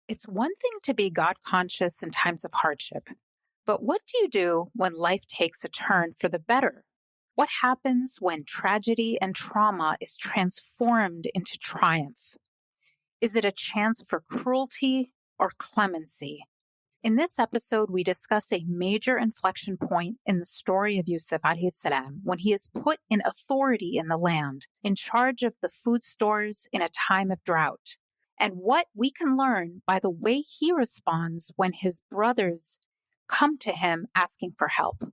It's one thing to be God conscious in times of hardship, but what do you do when life takes a turn for the better? What happens when tragedy and trauma is transformed into triumph? Is it a chance for cruelty or clemency? In this episode, we discuss a major inflection point in the story of Yusuf alayhi salam when he is put in authority in the land, in charge of the food stores in a time of drought, and what we can learn by the way he responds when his brothers come to him asking for help.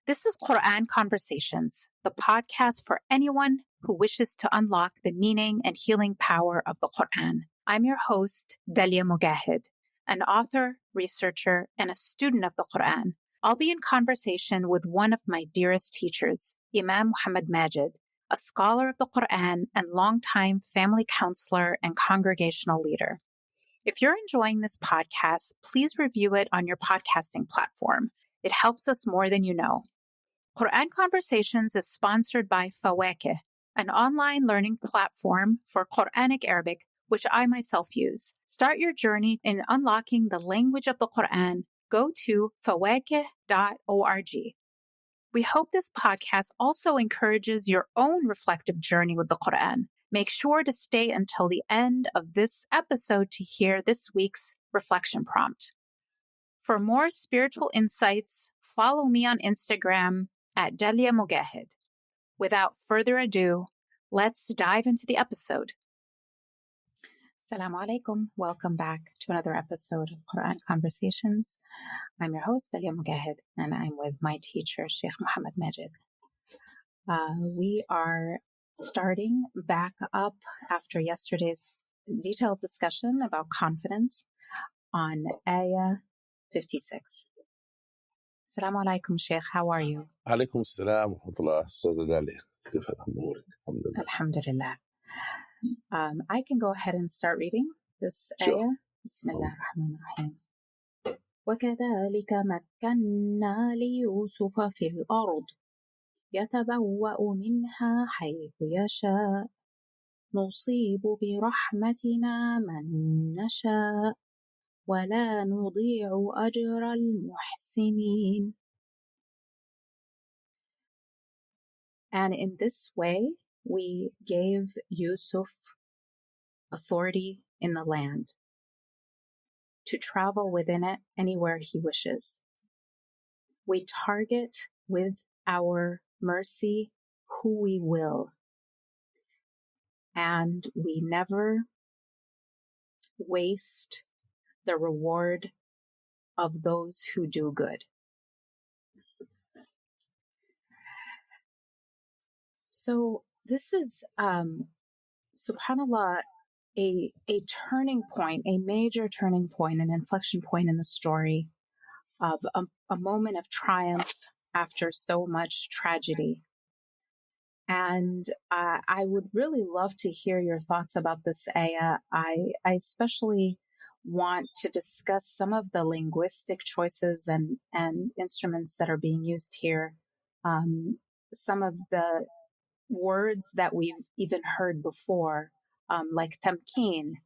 This is Quran Conversations, the podcast for anyone who wishes to unlock the meaning and healing power of the Quran. I'm your host, Dalia Mogahed, an author, researcher, and a student of the Quran. I'll be in conversation with one of my dearest teachers, Imam Muhammad Majid, a scholar of the Quran and longtime family counselor and congregational leader. If you're enjoying this podcast, please review it on your podcasting platform. It helps us more than you know. Quran Conversations is sponsored by foetic, an online learning platform for Quranic Arabic, which I myself use. Start your journey in unlocking the language of the Quran. Go to foetic.org. We hope this podcast also encourages your own reflective journey with the Quran. Make sure to stay until the end of this episode to hear this week's reflection prompt. For more spiritual insights, follow me on Instagram at Dalia Mogahed. Without further ado, let's dive into the episode. Assalamu alaikum. Welcome back to another episode of Quran Conversations. I'm your host, Dalia Mogahed, and I'm with my teacher, Sheikh Muhammad Majid. We are starting back up after yesterday's detailed discussion about confidence on Ayah 56. Assalamu alaikum, Sheikh. How are you? Alaikum assalam wa rahmatullah. Ustaz Dalia. Alhamdulillah. Alhamdulillah. I can go ahead and start reading this ayah. Bismillah ar-Rahman ar-Rahim. وَكَذَلِكَ مَكَّنَّا لِيُوسُفَ فِي الْأَرْضِ يَتَبَوَّأُ مِنْهَا حَيْثُ يَشَاءُ نُصِيبُ بِرَحْمَتِنَا مَن نَّشَاءُ وَلَا نُضِيعُ أَجْرَ الْمُحْسِنِينَ. And in this way, we gave Yusuf authority in the land to travel within it anywhere he wishes. We target with our mercy who we will, and we never waste the reward of those who do good. So this is, subhanAllah, a turning point, a major turning point, an inflection point in the story of a moment of triumph after so much tragedy. And I would really love to hear your thoughts about this ayah. I especially want to discuss some of the linguistic choices and instruments that are being used here. Some of the words that we've even heard before, like tamkeen,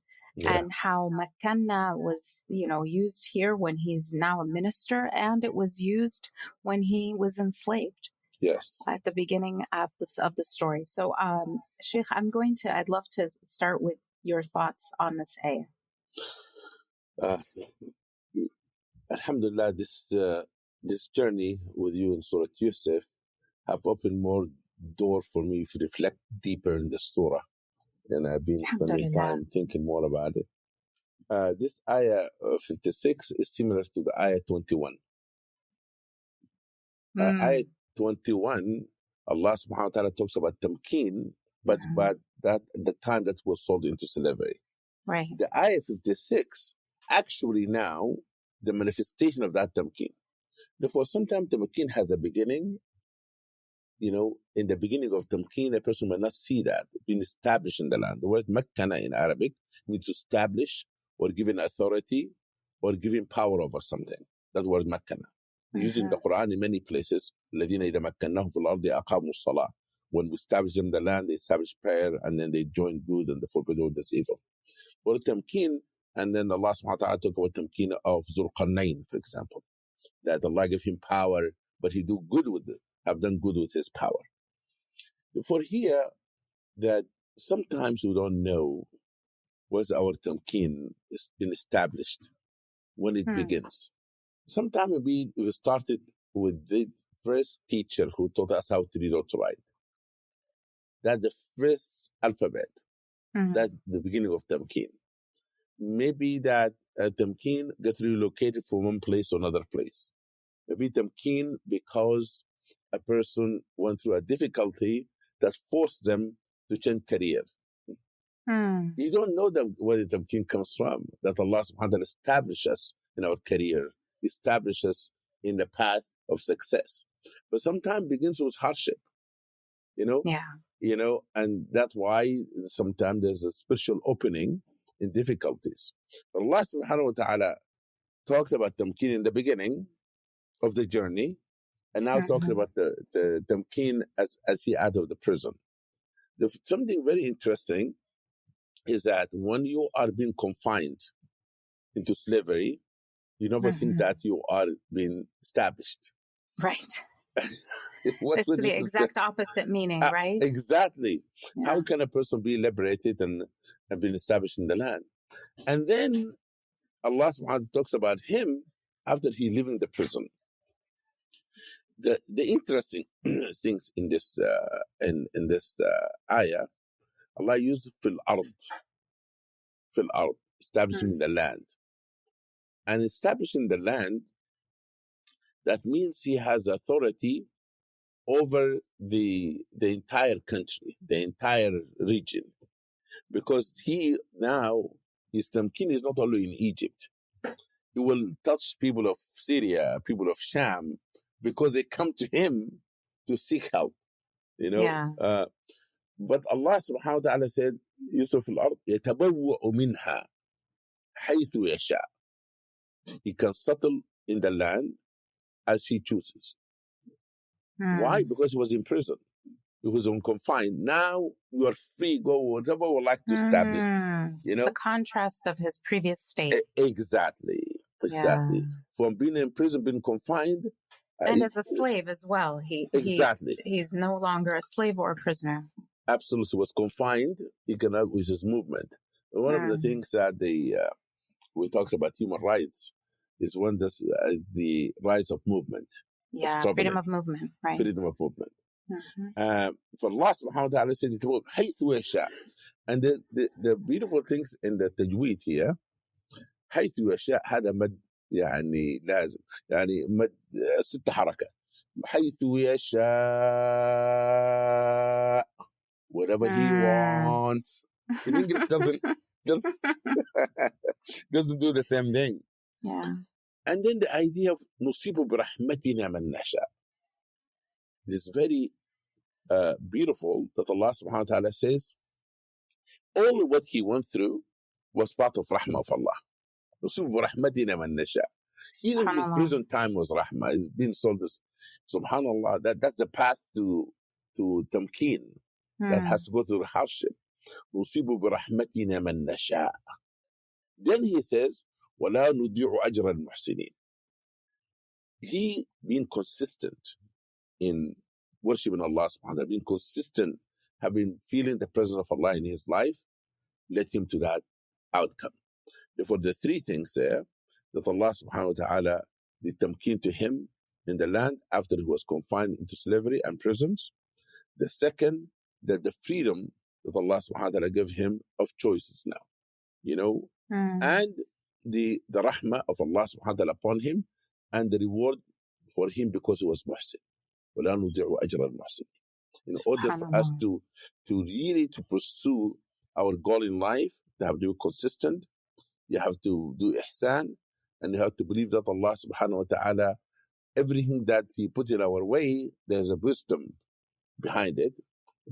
and how makanna was, used here when he's now a minister, and it was used when he was enslaved. Yes. At the beginning of the story. So, Sheikh, I'd love to start with your thoughts on this ayah. Alhamdulillah, this journey with you in Surah Yusuf have opened more door for me to reflect deeper in the surah, and I've been spending time thinking more about it. This ayah 56 is similar to the ayah 21. Ayah 21, Allah subhanahu wa ta'ala talks about tamkeen, but that the time that was sold into slavery. Right. The ayah 56, actually now, the manifestation of that tamkeen. Therefore, sometimes tamkeen has a beginning. In the beginning of tamkeen, a person may not see that being established in the land. The word makkana in Arabic means to establish or giving authority or giving power over something. That word makkana. Used in the Quran in many places. الَّذِينَ إِذَا مَكَّنَّاهُمْ فِي الْأَرْضِ أَقَامُوا الصَّلَاةَ. When we establish them in the land, they establish prayer, and then they join good and they forbid all this evil. Well, tamkeen And then Allah subhanahu wa ta'ala talk about tamkeen of Zulqarnain, for example, that Allah gave him power, but he do good with it, have done good with his power. For here, that sometimes we don't know was our tamkeen is been established when it begins. Sometimes we started with the first teacher who taught us how to read or to write. That's the first alphabet. That's the beginning of tamkeen. Maybe that tamkeen got relocated from one place to another place. Maybe tamkeen because a person went through a difficulty that forced them to change career. You don't know where the tamkeen comes from, that Allah subhanahu wa ta'ala established us in our career, established us in the path of success. But sometimes begins with hardship, you know? Yeah. You know, and that's why sometimes there's a spiritual opening in difficulties. But Allah subhanahu wa ta'ala talked about tamkeen in the beginning of the journey, and now talking about the tamkeen as he out of the prison. Something very interesting is that when you are being confined into slavery, you never think that you are being established. Right. It's the exact opposite meaning, right? Exactly. Yeah. How can a person be liberated and be established in the land? And then Allah subhanahu wa ta'ala talks about him after he lived in the prison. The interesting things in this ayah, Allah used fil ard, establishing the land. And establishing the land, that means he has authority over the entire country, the entire region. Because his tamkeen is not only in Egypt. He will touch people of Syria, people of Sham, because they come to him to seek help, you know. Yeah. But Allah subhanahu wa ta'ala said, Yusuf al-ard يتبوأ منها حيث يشاء. He can settle in the land as he chooses. Why? Because he was in prison. He was confined. Now you are free, go whatever you would like to establish. You know, it's the contrast of his previous state. Exactly. Yeah. From being in prison, being confined. And as a slave as well. He's no longer a slave or a prisoner. Absolutely. Was confined. He can have with his movement. And one of the things that we talked about human rights is one that's the rights of movement. Yeah, freedom of movement, right? Freedom of movement. For Allah subhanahu wa ta'ala said it was حيث يشاء. And the beautiful things in the tajweed here, حيث يشاء هذا مد يعني لازم يعني مد 6 حركات. حيث يشاء, whatever he wants. In English doesn't do the same thing. Yeah. And then the idea of نصيب برحمتنا من نشاء. It is very beautiful that Allah subhanahu wa ta'ala says all what he went through was part of rahmah of Allah. نصيب برحمتنا من نشاء. Even his prison time was rahmah. He's been sold this. Subhanallah, that's the path to tamkeen that has to go through hardship. نصيب برحمتنا من نشاء. Then he says ولا نضيع أجر المحسنين. He being consistent in worshiping Allah subhanahu wa ta'ala, being consistent, having feeling the presence of Allah in his life, led him to that outcome. Therefore, the 3 things there, that Allah subhanahu wa ta'ala did tamkeen to him in the land after he was confined into slavery and prisons. The second, that the freedom that Allah subhanahu wa ta'ala gave him of choices now, you know, and the rahmah of Allah subhanahu wa ta'ala upon him, and the reward for him because he was muhsin. وَلَا نُضِعُ أَجْرَ الْمُحْسِنِينَ. In order for us to really to pursue our goal in life, you have to be consistent, you have to do ihsan, and you have to believe that Allah subhanahu wa ta'ala, everything that he put in our way, there's a wisdom behind it.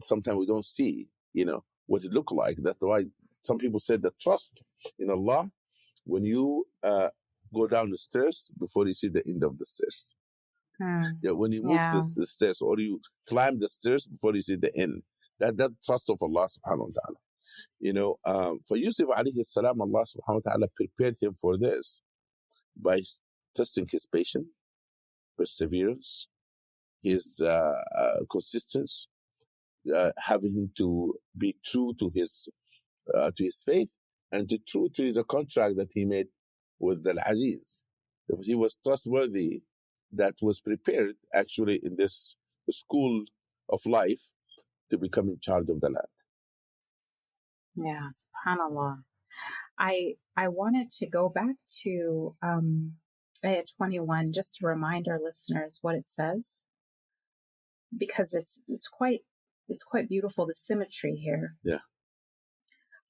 Sometimes we don't see, you know, what it look like. That's why some people say that trust in Allah when you go down the stairs before you see the end of the stairs. Yeah, when you move the stairs, or you climb the stairs before you see the end. That trust of Allah subhanahu wa ta'ala. For Yusuf alayhi salam, Allah subhanahu wa ta'ala prepared him for this by testing his patience, perseverance, his consistency, having to be true to his faith and true to the contract that he made with Al-Aziz. If he was trustworthy, that was prepared actually in this school of life to become in charge of the land. Yeah, subhanAllah. I wanted to go back to ayah 21 just to remind our listeners what it says, because it's quite beautiful, the symmetry here. Yeah.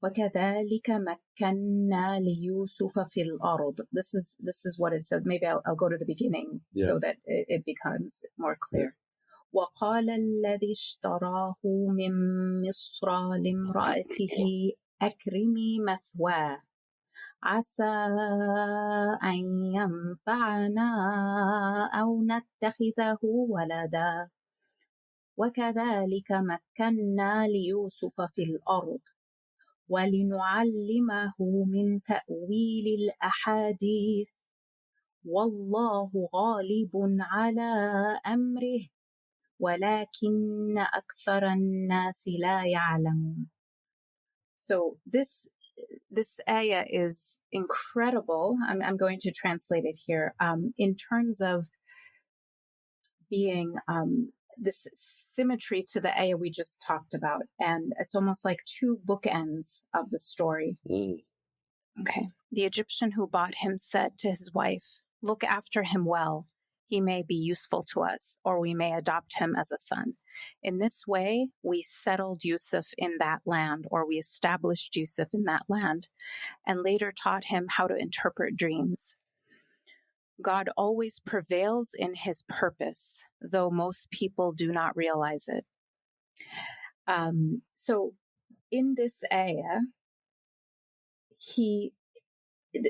وَكَذَلِكَ مَكَّنَّا لِيُوسُفَ فِي الْأَرْضِ. This is what it says. Maybe I'll go to the beginning so that it becomes more clear. وَقَالَ الَّذِي اشْتَرَاهُ مِنْ مِصْرَ لِامْرَأَتِهِ أَكْرِمِي مَثْوَاهُ عَسَىٰ أَنْ يَنْفَعَنَا أَوْ نَتَّخِذَهُ وَلَدًا وَكَذَلِكَ مَكَّنَّا لِيُوسُفَ فِي الْأَرْضِ وَلِنُعَلِّمَهُ مِنْ تَأْوِيلِ الْأَحَادِيثِ وَاللَّهُ غَالِبٌ عَلَى أَمْرِهِ وَلَكِنَّ أَكْثَرَ النَّاسِ لَا يَعْلَمُونَ. So this ayah is incredible. I'm going to translate it here in terms of being this symmetry to the ayah we just talked about. And it's almost like two bookends of the story. Okay. The Egyptian who bought him said to his wife, "Look after him well. He may be useful to us, or we may adopt him as a son." In this way, we settled Yusuf in that land, or we established Yusuf in that land, and later taught him how to interpret dreams. God always prevails in his purpose, though most people do not realize it. So in this ayah,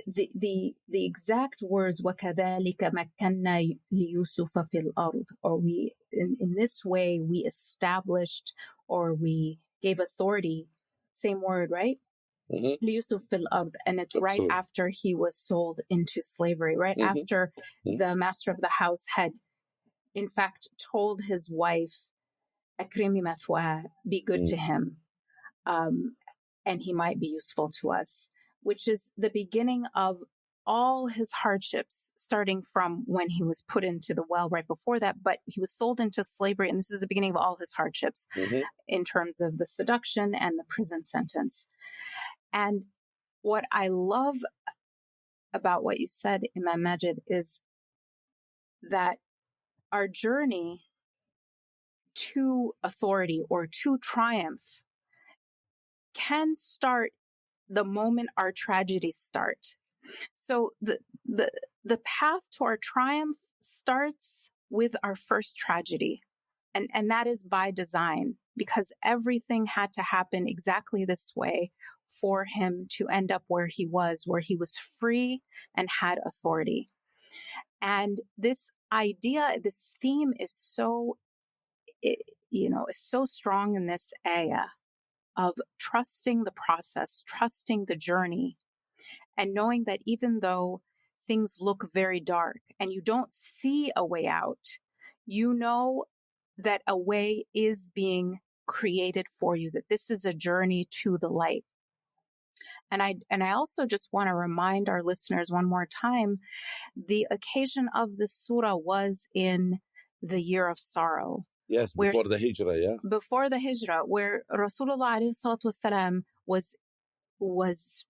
the exact words وَكَذَلِكَ مَكَّنَّا لِيُوسُفَ فِي الْأَرْضِ, or we in this way we established or we gave authority, same word, right? لِيُوسُفَ فِي الْأَرْضِ, and it's right after he was sold into slavery, right after the master of the house had in fact told his wife, أَكْرِمِي مَثْوَاهُ, be good to him, and he might be useful to us, which is the beginning of all his hardships, starting from when he was put into the well right before that, but he was sold into slavery, and this is the beginning of all his hardships in terms of the seduction and the prison sentence. And what I love about what you said, Imam Majid, is that our journey to authority or to triumph can start the moment our tragedies start. So the path to our triumph starts with our first tragedy. And that is by design, because everything had to happen exactly this way for him to end up where he was free and had authority. And this idea, this theme is so strong in this ayah of trusting the process, trusting the journey, and knowing that even though things look very dark and you don't see a way out, you know that a way is being created for you, that this is a journey to the light. And I also just want to remind our listeners one more time, the occasion of this surah was in the year of sorrow. Yes, before the hijrah, yeah. Before the hijrah, where Rasulullah ﷺ was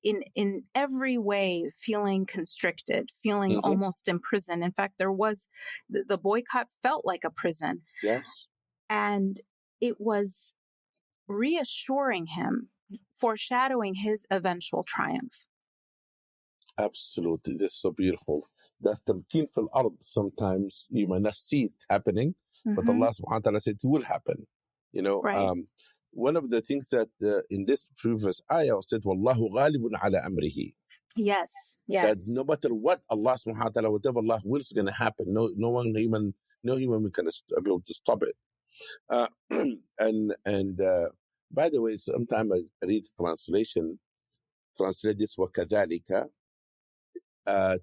in every way feeling constricted, feeling almost imprisoned. In fact, there was the boycott felt like a prison. Yes. And it was reassuring him, foreshadowing his eventual triumph. Absolutely. That's so beautiful. That tamkeen fil ard, sometimes you might not see it happening, but Allah subhanahu wa ta'ala said it will happen. Right. One of the things that in this previous ayah said, Wallahu ghalibun ala amrihi. Yes. That no matter what Allah subhanahu wa ta'ala, whatever Allah wills is going to happen. No human can be able to stop it. And By the way, sometimes I read translate this وَكَذَلِكَ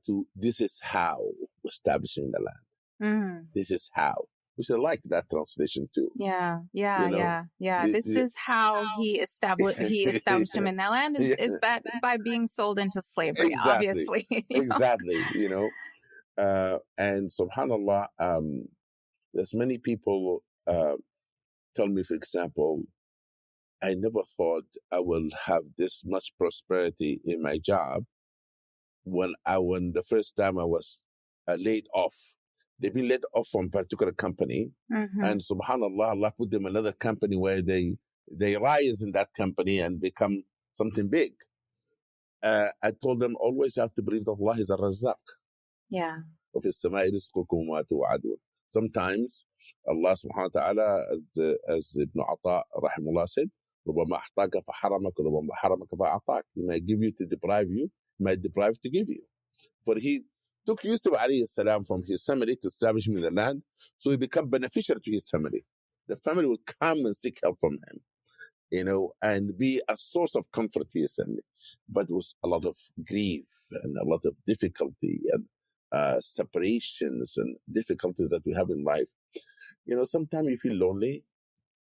to this is how establishing the land. This is how. Which I like that translation too. Yeah. This This is how he established him in that land is by being sold into slavery, exactly. obviously. Exactly. And subhanAllah, there's many people tell me, for example, I never thought I will have this much prosperity in my job when the first time I was laid off. They've been laid off from a particular company, and subhanAllah, Allah put them in another company where they rise in that company and become something big. I told them always you have to believe that Allah is a Razzaq. Yeah. وفي السماء رزقكم وما توعدون. Sometimes Allah subhanahu wa ta'ala, as Ibn Ata rahimullah said, ربما أحطاك فحرمك ربما حرمك فأعطاك. He might give you to deprive you, he might deprive to give you. For he took Yusuf alayhi salam from his family to establish him in the land, so he became beneficial to his family. The family would come and seek help from him, and be a source of comfort to his family. But it was a lot of grief and a lot of difficulty and separations and difficulties that we have in life. Sometimes you feel lonely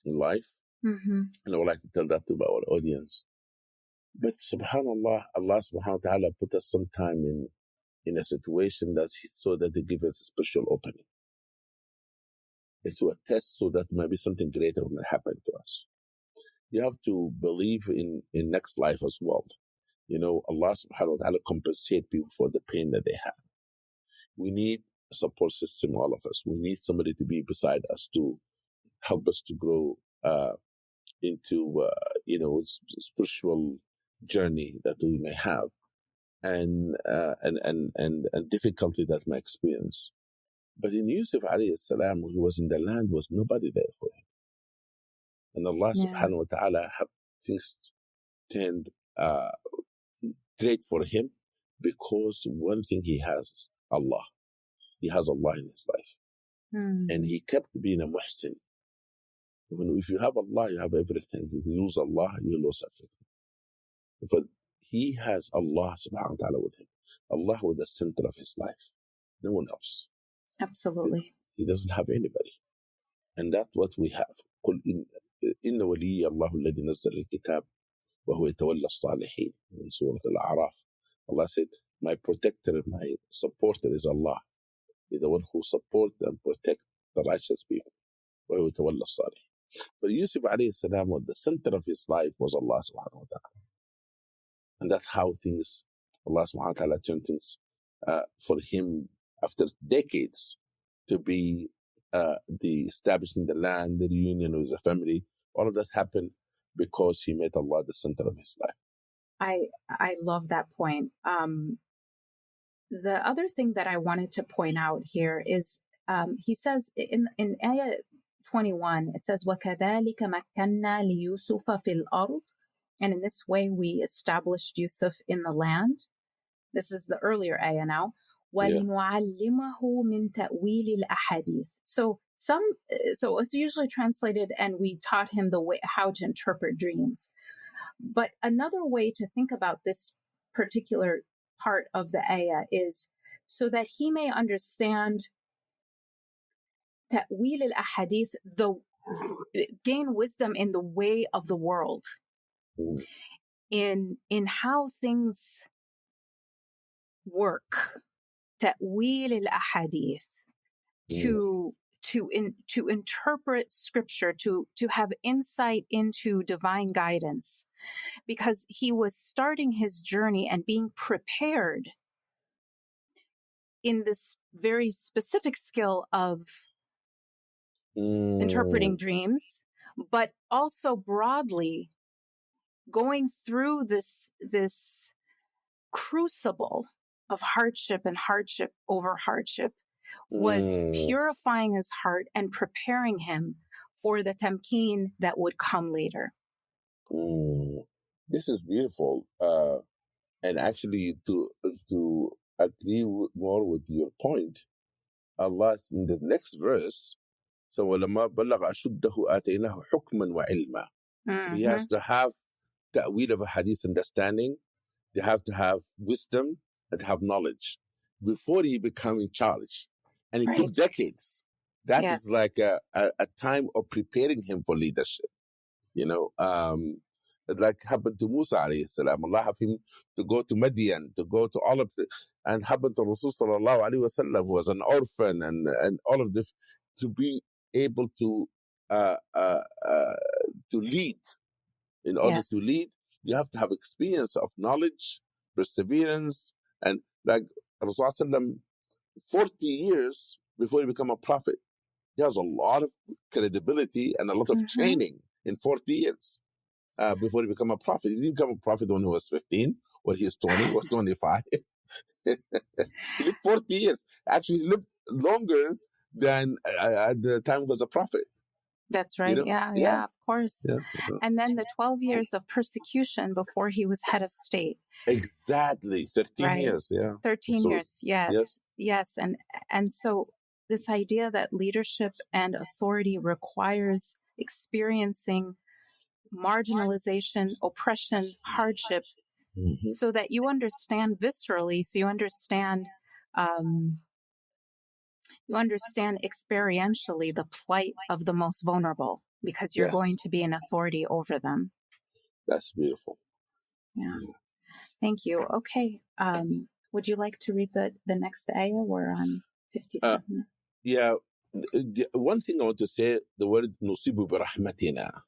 in life. And I would like to tell that to our audience. But subhanAllah, Allah subhanahu wa ta'ala put us sometime in a situation that he saw that they give us a spiritual opening. It's a test so that maybe something greater will happen to us. You have to believe in next life as well. Allah subhanahu wa ta'ala compensate people for the pain that they have. We need a support system, all of us. We need somebody to be beside us to help us to grow into spiritual journey that we may have, and difficulty that we may experience. But in Yusuf alayhi salam, who was in the land, was nobody there for him. And Allah subhanahu wa ta'ala have things turned great for him, because one thing he has, Allah. He has Allah in his life. And he kept being a muhsin. If you have Allah, you have everything. If you lose Allah, you lose everything. But he has Allah subhanahu wa ta'ala with him. Allah was the center of his life. No one else. Absolutely. He doesn't have anybody. And that's what we have. قل إن ولي الله الذي نزل الكتاب وهو يتولى الصالحين in Surah Al-A'raf. Allah said, my protector, my supporter is Allah. He's the one who supports and protects the righteous people. وهو يتولى الصالحين. But Yusuf alayhi salam, the center of his life was Allah subhanahu wa ta'ala. And that's how Allah subhanahu wa ta'ala turned things for him after decades to be the establishing the land, the reunion with the family. All of that happened because he made Allah the center of his life. I love that point. The other thing that I wanted to point out here is he says in ayah 21, it says, وَكَذَلِكَ مَكَّنَّا لِيُوسُفَ فِي الْأَرْضِ. And in this way, we established Yusuf in the land. This is the earlier ayah now. وَلِنُعَلِّمَهُ مِنْ تَأْوِيلِ الْأَحَادِيثِ. So it's usually translated, and we taught him the way how to interpret dreams. But another way to think about this particular part of the ayah is so that he may understand ta'wil al-ahadith, gain wisdom in the way of the world, in how things work. Ta'wil al-ahadith, to interpret scripture, to have insight into divine guidance, because he was starting his journey and being prepared in this very specific skill of interpreting dreams, but also broadly going through this crucible of hardship and hardship over hardship was purifying his heart and preparing him for the tamkeen that would come later. This is beautiful. And actually, to agree more with your point, Allah in the next verse, so وَلَمَا بَلَّغَ أَشُدَّهُ آتَيْنَاهُ حُكْمًا وَعِلْمًا. He has to have ta'wil of a hadith understanding. They have to have wisdom and have knowledge before he become in charge. And it took decades. That is like a time of preparing him for leadership. You know, like happened to Musa alayhi salam. Allah have him to go to Madian, to go to all of the, and happened to Rasul sallallahu alayhi wa sallam, who was an orphan, and all of this, to be able to lead. In order to lead, you have to have experience of knowledge, perseverance, and like Rasul sallam, 40 years before he become a prophet. He has a lot of credibility and a lot of training in 40 years before he become a prophet. He didn't become a prophet when he was 15, or he is 20, or 25. He lived 40 years. Actually, he lived longer than at the time he was a prophet. That's right. You know? Yeah, of course. Yes. And then the 12 years of persecution before he was head of state. Exactly. 13 years. Yeah. 13 years. Yes. And so this idea that leadership and authority requires experiencing marginalization, oppression, hardship, so that you understand viscerally, so you understand experientially the plight of the most vulnerable, because you're going to be an authority over them. That's beautiful. Yeah. Thank you. Okay. Would you like to read the next ayah? We're on 57. Yeah. One thing I want to say, the word nusibu bi rahmatina.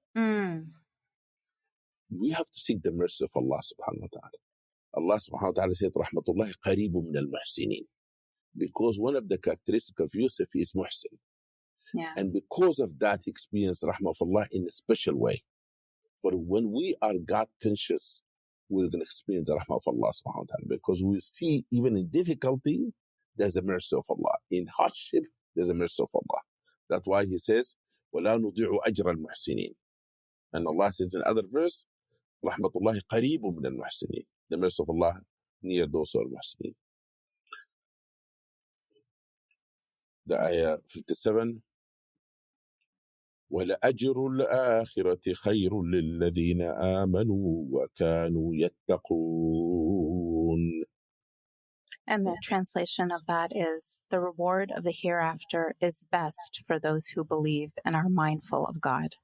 We have to seek the mercy of Allah subhanahu wa ta'ala. Allah subhanahu wa ta'ala said, Rahmatullahi qareebu min al-muhsinin. Because one of the characteristics of Yusuf is muhsin. Yeah. And because of that, he experienced rahmah of Allah in a special way. For when we are God conscious, we're going to experience the rahmah of Allah subhanahu wa ta'ala. Because we see, even in difficulty, there's a mercy of Allah. In hardship, there's a mercy of Allah. That's why he says, وَلَا نُضِيعُ أَجْرَ الْمُحْسِنِينَ. And Allah says in another verse, Rahmatullahi qareebu min al-muhsinin. The mercy of Allah near those who are muhsinin. The ayah 57. وَلَأَجْرُ الْآخِرَةِ خَيْرٌ لِلَّذِينَ آمَنُوا وَكَانُوا يَتَّقُونَ. And the translation of that is, the reward of the hereafter is best for those who believe and are mindful of God.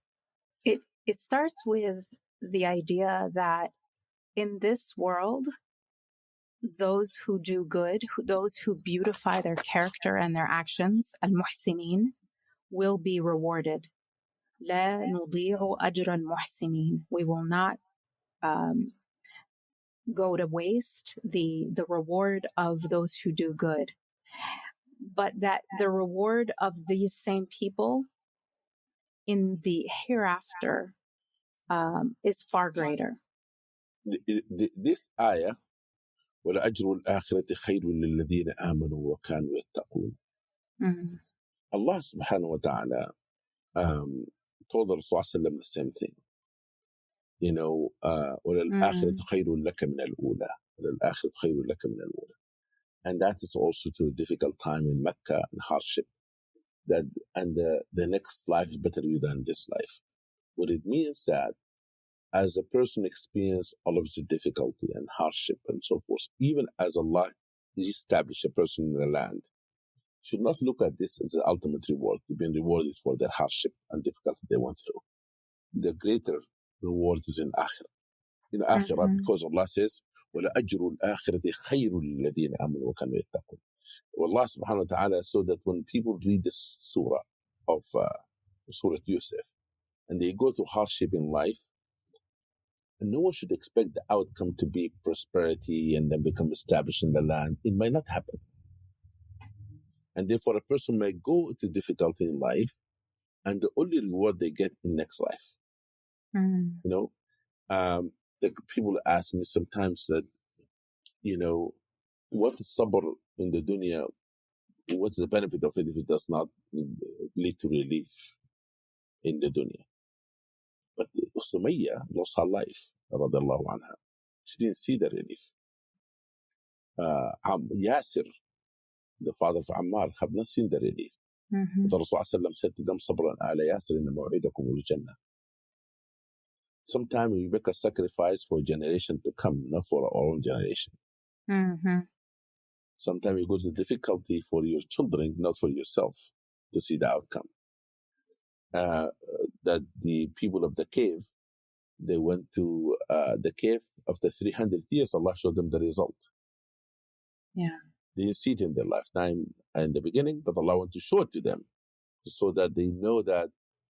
It starts with the idea that in this world, those who do good, those who beautify their character and their actions, al-muhsinin, will be rewarded. لا نضيع أجر المحسنين. We will not go to waste the reward of those who do good. But that the reward of these same people in the hereafter is far greater. This ayah, وَلَأَجْرُ الْآخِرَةِ خَيْرٌ لِلَّذِينَ آمَنُوا وَكَانُوا يَتَّقُونَ. Allah subhanahu wa ta'ala told the Rasul the same thing. You know, وَلَلْآخِرَةُ خَيْرٌ لَكَ مِنَ الْأُولَى. وَلَلْآخِرَةُ خَيْرٌ لَكَ مِنَ الْأُولَى. And that is also to a difficult time in Mecca and hardship. And the next life is better than this life. What it means that as a person experiences all of the difficulty and hardship and so forth, even as Allah established a person in the land, should not look at this as the ultimate reward, to be rewarded for their hardship and difficulty they went through. The greater reward is in Akhirah. In Akhirah, because Allah says, وَلَأَجْرُ الْآخِرَةِ خَيْرٌ لِلَّذِينَ آمَنُوا وَكَانُوا يَتَّقُونَ. Allah subhanahu wa ta'ala, so that when people read this surah of Surah Yusuf, and they go through hardship in life, and no one should expect the outcome to be prosperity and then become established in the land. It might not happen. And therefore, a person may go to difficulty in life, and the only reward they get in next life. You know, the people ask me sometimes that, you know, what is sabr in the dunya? What is the benefit of it if it does not lead to relief in the dunya? But Sumayya lost her life, radiallahu anha. She didn't see the relief. Yasir, the father of Ammar, have not seen the relief. But the Rasul said to them, Sabran ala Yasir inna maw'idakum al-jannah. sometimes we make a sacrifice for a generation to come, not for our own generation. Mm-hmm. Sometimes you go to difficulty for your children, not for yourself, to see the outcome. That the people of the cave, they went to the cave after 300 years, Allah showed them the result. Yeah. They didn't see it in their lifetime in the beginning, but Allah wanted to show it to them so that they know that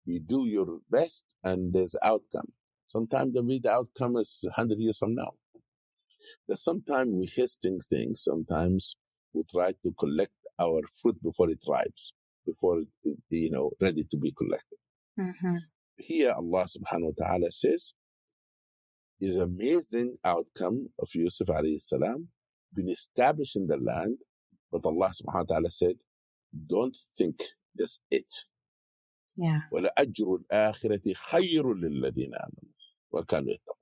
you do your best and there's outcome. Sometimes the outcome is 100 years from now. That sometimes we hasten things. Sometimes we try to collect our fruit before it ripes, before it, ready to be collected. Mm-hmm. Here, Allah subhanahu wa ta'ala says, is amazing outcome of Yusuf alayhi salam, been established in the land, but Allah subhanahu wa ta'ala said, don't think that's it. Yeah. وَلَأَجْرُ الْآخِرَةِ خَيْرٌ لِلَّذِينَ آمَنُوا وَكَانُوا يَتَّقُونَ.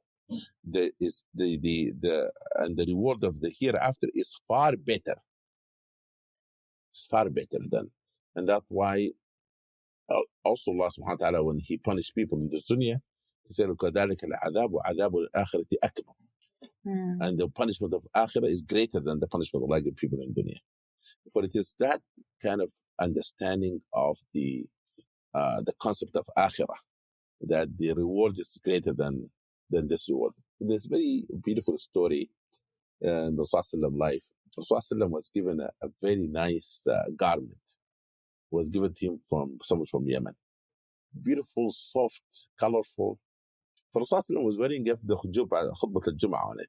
And the reward of the hereafter is far better. It's far better than. And that's why also Allah subhanahu wa ta'ala, when He punished people in the dunya, He said, وَكَذَلِكَ الْعَذَابُ وَعَذَابُ الْآخِرَةِ أَكْبَرُ. And the punishment of akhirah is greater than the punishment of Allah give people in dunya. For it is that kind of understanding of the concept of akhirah, that the reward is greater than this reward. There's a very beautiful story in the Rasulullah life. Rasulullah was given a very nice garment. Was given to him from someone from Yemen. Beautiful, soft, colorful. For Rasulullah was wearing the khutbat al-Jum'ah on it.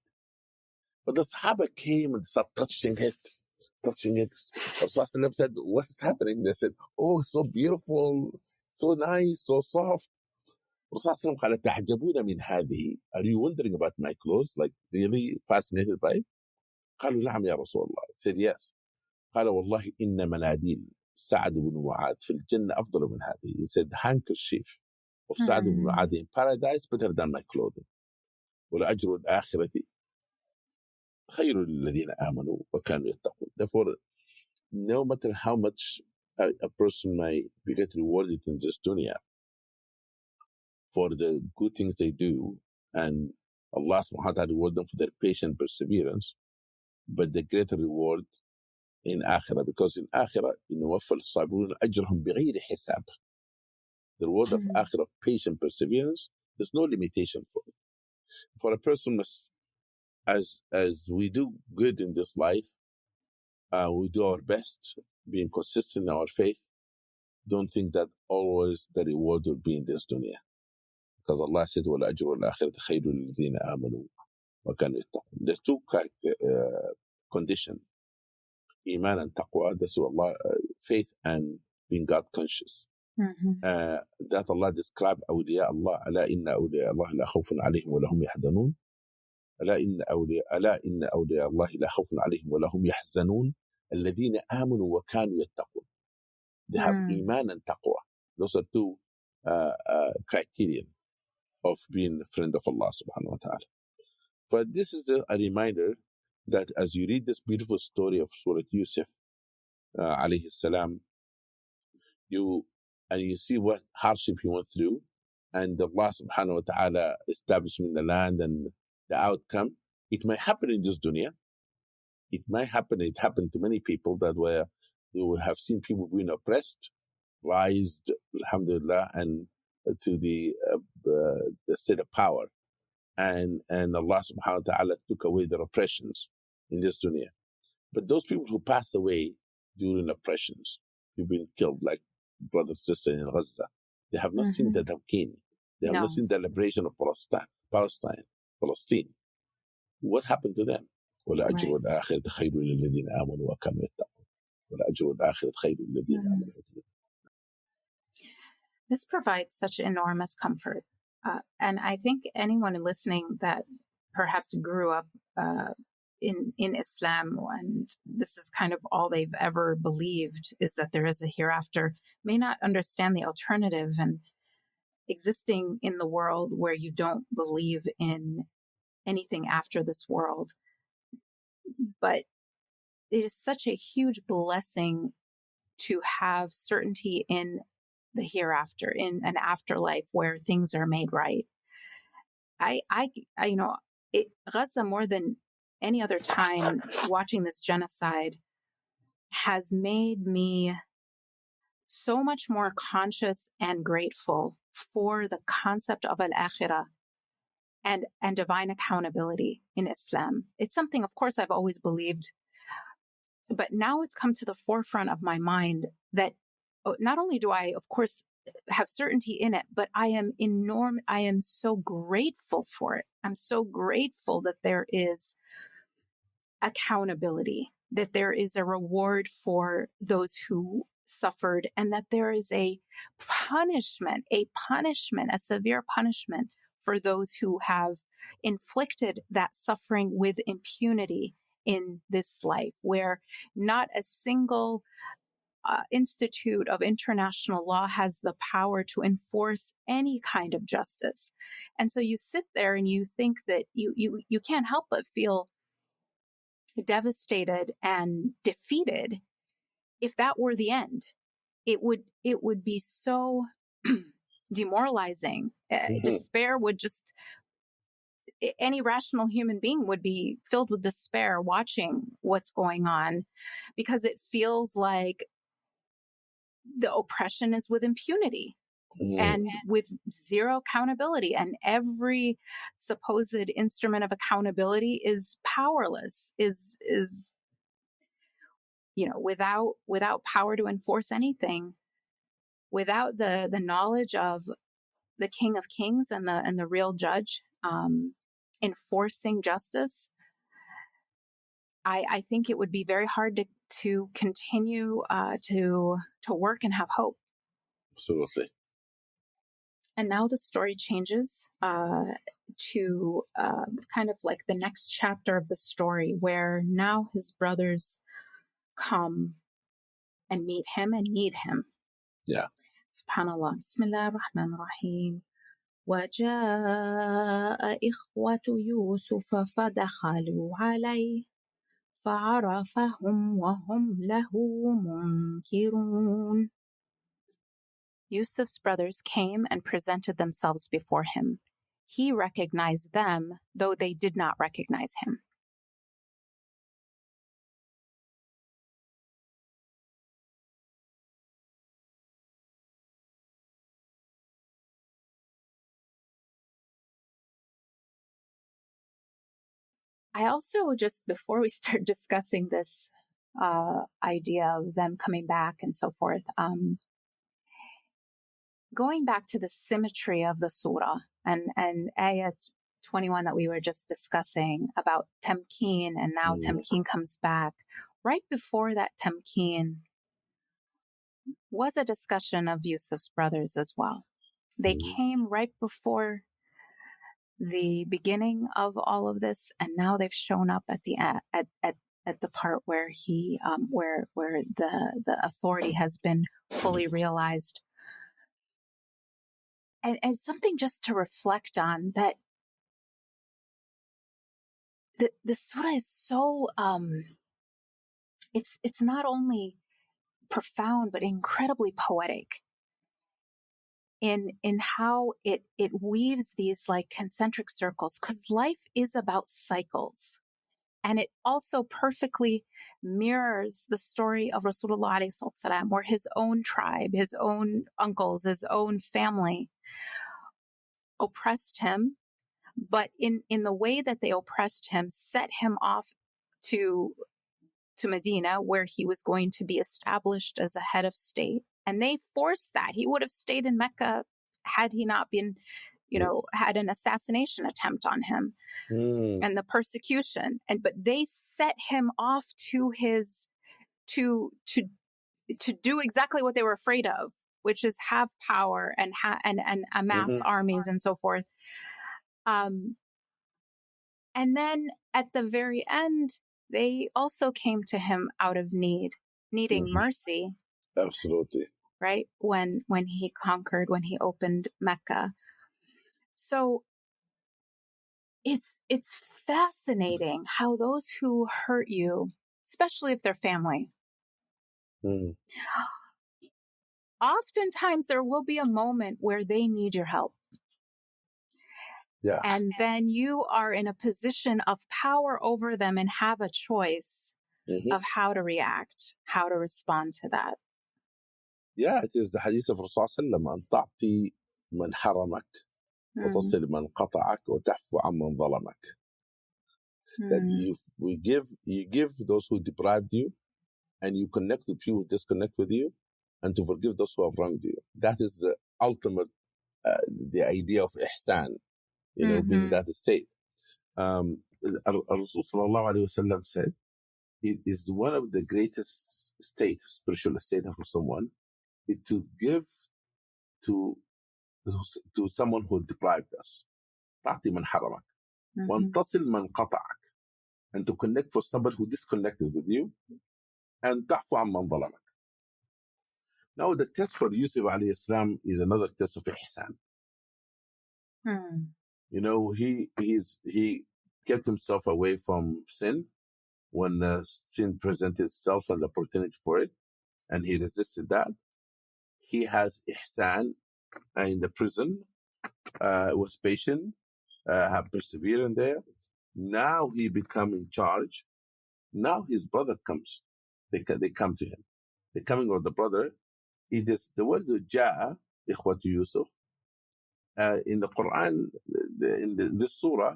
But the Sahaba came and started touching it. Rasulullah said, what is happening? They said, oh, so beautiful, so nice, so soft. Rasulullah قال تعجبون من هذه. Are you wondering about my clothes? Like really fascinated by it? قالوا نعم يا رسول الله. He said, yes. قال والله إن مناديل سعد بن معاذ في الجنة أفضل من هذه. He said, the handkerchief of Sa'd ibn Mu'adh in paradise better than my clothing. ولأجر الآخرة خير للذين آمنوا وكانوا يتقون. Therefore, no matter how much a person may get rewarded in this dunya for the good things they do, and Allah subhanahu wa ta'ala reward them for their patient perseverance, but the greater reward in akhirah, because in akhirah, يوفى الصابرون أجرهم بغير حساب. The reward of akhirah, patient perseverance, there's no limitation for it. For a person must, as we do good in this life, we do our best, being consistent in our faith. Don't think that always the reward will be in this dunya. Because Allah said, وَالْأَجْرُ الْآخِرَةِ خَيْرٌ لِلَّذِينَ آمَنُوا وَكَانُوا يَتَّقُونَ. There's two conditions. Iman and taqwa. That's what Allah, faith and being God conscious. That Allah described awliya Allah. أَلَا إِنَّ أَوْلِيَاءَ اللَّهِ لَا خَوْفٌ عَلَيْهِمْ وَلَا هُمْ يَحْزَنُونَ. ألا إن أولياء الله لا خوف عليهم ولا هم يحزنون الذين آمنوا وكانوا يتقون. They have iman and taqwa. Those are two criterion of being a friend of Allah subhanahu wa ta'ala. But this is a reminder that as you read this beautiful story of Surah Yusuf alayhi salam, you see what hardship he went through, and Allah subhanahu wa ta'ala establishing the land and the outcome. It may happen in this dunya. It might happen. It happened to many people that you have seen people being oppressed, rise, alhamdulillah, and to the state of power. And Allah subhanahu wa ta'ala took away their oppressions in this dunya. But those people who pass away during oppressions, who've been killed, like brothers and sisters in Gaza, they have not seen the tamkeen. They have not seen the liberation of Palestine. What happened to them? وَلَأَجْرُ الْآخِرَةِ خَيْرٌ لِلَّذِينَ آمَنُوا وَكَانُوا يَتَّقُونَ. وَلَأَجْرُ الْآخِرَةِ خَيْرٌ لِلَّذِينَ آمَنُوا. This provides such enormous comfort. And I think anyone listening that perhaps grew up in Islam, and this is kind of all they've ever believed, is that there is a hereafter, may not understand the alternative, and existing in the world where you don't believe in anything after this world. But it is such a huge blessing to have certainty in the hereafter, in an afterlife where things are made right. Gaza, more than any other time, watching this genocide has made me so much more conscious and grateful for the concept of al-akhirah and divine accountability in Islam. It's something, of course, I've always believed, but now it's come to the forefront of my mind that not only do I, of course, have certainty in it, but I am so grateful for it. I'm so grateful that there is accountability, that there is a reward for those who suffered, and that there is a severe punishment for those who have inflicted that suffering with impunity in this life, where not a single institute of international law has the power to enforce any kind of justice. And so you sit there and you think that you can't help but feel devastated and defeated. If that were the end, it would be so demoralizing. Despair would just, any rational human being would be filled with despair watching what's going on, because it feels like the oppression is with impunity and with zero accountability, and every supposed instrument of accountability is powerless, is without power to enforce anything, without the knowledge of the King of Kings and the real judge enforcing justice. I think it would be very hard to continue to work and have hope. Absolutely. And now the story changes to kind of like the next chapter of the story, where now his brothers come and meet him and need him. Yeah. Subhanallah. Bismillah ar-Rahman ar-Rahim. وجاء إخوة يوسف فدخلوا عليه فعرفهم وهم له منكرون. Yusuf's brothers came and presented themselves before him. He recognized them, though they did not recognize him. I also, just before we start discussing this idea of them coming back and so forth, going back to the symmetry of the surah and ayah 21 that we were just discussing about tamkeen, and now tamkeen comes back. Right before that tamkeen was a discussion of Yusuf's brothers as well. They came right before the beginning of all of this, and now they've shown up at the at the part where he where the authority has been fully realized. And something just to reflect on, that the surah is so it's not only profound but incredibly poetic in how it weaves these like concentric circles, because life is about cycles. And it also perfectly mirrors the story of Rasulullah alayhi salam, where his own tribe, his own uncles, his own family oppressed him, but in the way that they oppressed him, set him off to Medina, where he was going to be established as a head of state. And they forced that. He would have stayed in Mecca had he not been, had an assassination attempt on him and the persecution. But they set him off to do exactly what they were afraid of, which is have power and amass armies and so forth. And then at the very end, they also came to him out of needing mercy. Absolutely. Right? When he conquered, when he opened Mecca. So it's fascinating how those who hurt you, especially if they're family, oftentimes there will be a moment where they need your help. Yeah. And then you are in a position of power over them and have a choice of how to react, how to respond to that. Yeah, it is the hadith of Rasul sallallahu alaihi wasallam, أن تعطي من حرمك وتصل من قطعك وتعفو عمن ظلمك. That you give those who deprived you, and you connect with people who disconnect with you, and to forgive those who have wronged you. That is the ultimate, the idea of ihsan, being in that state. Rasul sallallahu alaihi wasallam said, it is one of the greatest spiritual state of someone, is to give to someone who deprived us. تعطي من حرمك وانتصل من قطعك, and to connect for somebody who disconnected with you, and تعفو عن من ظلمك. Now the test for Yusuf alayhi salam is another test of ihsan. He kept himself away from sin when sin presented itself and the opportunity for it, and he resisted that. He has ihsan in the prison, was patient, have perseverance there. Now he become in charge. Now his brother comes. They come to him. The coming of the brother, it is the word ja'a, ikhwatu Yusuf. In the Quran, in this surah,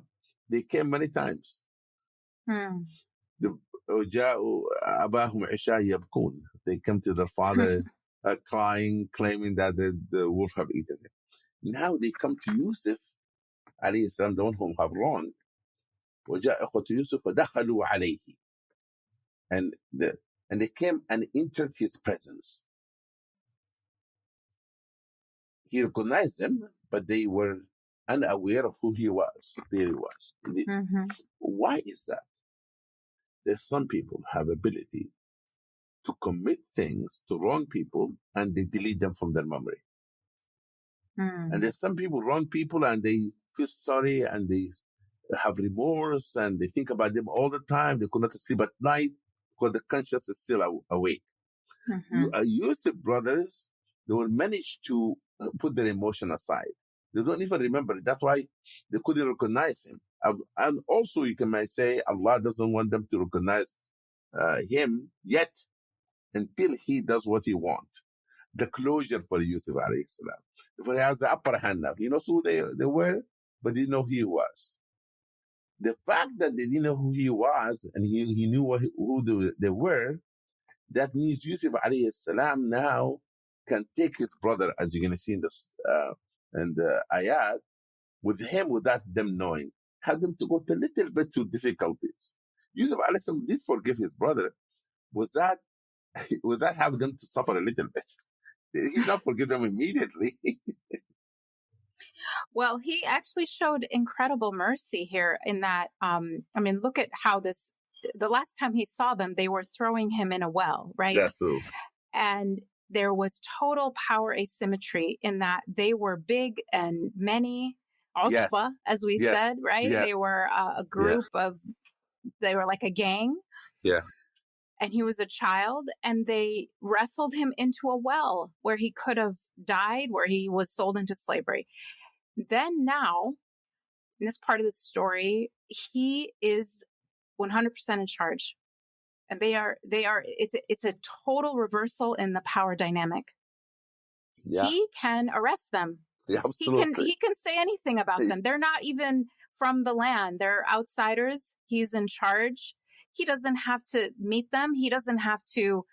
they came many times. جاءوا أباهم عشاء يبكون. They come to their father crying, claiming that the wolf have eaten him. Now they come to Yusuf alayhi salam, the one whom have wronged. وجاء إخوة يوسف ودخلوا عليه. And they came and entered his presence. He recognized them, but they were unaware of who he was, really was. Why is that? There's some people have ability to commit things to wrong people, and they delete them from their memory. And there's some people, wrong people, and they feel sorry, and they have remorse, and they think about them all the time. They could not sleep at night because the conscience is still awake. Yusuf brothers, they will manage to put their emotion aside. They don't even remember it. That's why they couldn't recognize him. And also, you might say Allah doesn't want them to recognize him yet until he does what he wants. The closure for Yusuf alayhi salam. If he has the upper hand now, he knows who they were, but he didn't know who he was. The fact that they didn't know who he was, and he knew who they were, that means Yusuf alayhi salam now can take his brother, as you're going to see in the ayat, with him without them knowing, have them to go a little bit to difficulties. Yusuf alayhi salam did forgive his brother. Was that have them to suffer a little bit? He did not forgive them immediately. Well, he actually showed incredible mercy here in that, look at how the last time he saw them, they were throwing him in a well, right? That's true. And there was total power asymmetry in that they were big and many, usba, as we said, right? Yeah. They were a group they were like a gang. Yeah. And he was a child, and they wrestled him into a well where he could have died, where he was sold into slavery. Then now, in this part of the story, he is 100% in charge. And it's a total reversal in the power dynamic. Yeah. He can arrest them. Yeah, absolutely. He can say anything about them. They're not even from the land. They're outsiders. He's in charge. He doesn't have to meet them. He doesn't have to